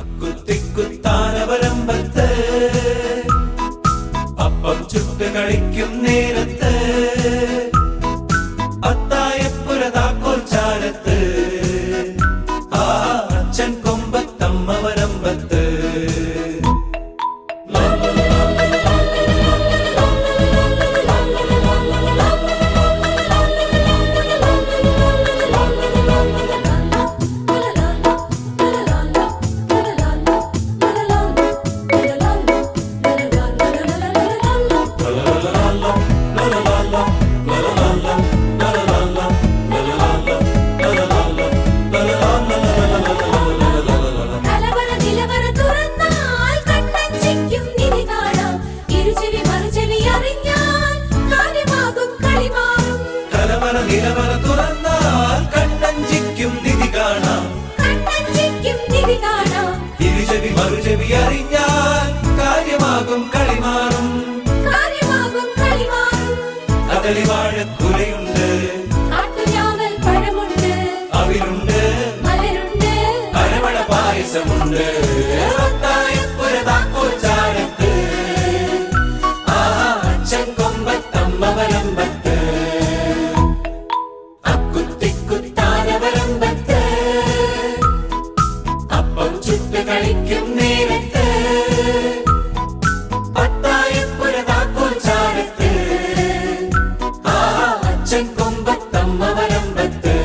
അക്കുത്തിക്കുത്താനവരമ്പത്ത് അപ്പം ചുട്ട് കളിക്കും നേരത്ത് അത്തായപ്പുര താക്കോൽ ചാരത്ത് അച്ഛൻ കൊമ്പത്തമ്മവരമ്പത്ത് നിലവറ തുറന്നാൽ കണ്ണഞ്ചിക്കും നിധി കാണാം ഇരുചെവി മറുചെവി അറിഞ്ഞാൽ കാര്യമാകും കളിമാറും അകളിവാഴക്കുലയുണ്ട് അവിലുണ്ട് അരവണ പായസമുണ്ട് അത്തായപ്പുര താക്കോൽ ചാരത്ത് അച്ഛൻ കൊമ്പത്തമ്മവരമ്പത്ത് അക്കുത്തിക്കുത്താനവരമ്പത്ത് അപ്പം ചുട്ട് കളിക്കും നേരത്ത് അത്തായപ്പുര താക്കോൽ ചാരത്ത് അച്ഛൻ കൊമ്പത്തമ്മവരമ്പത്ത്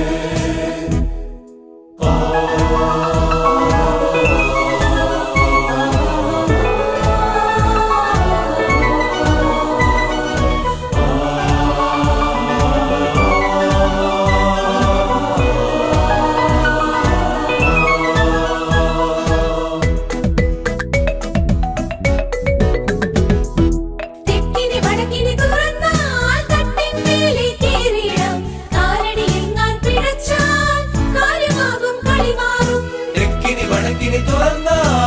തുറന്നാൽ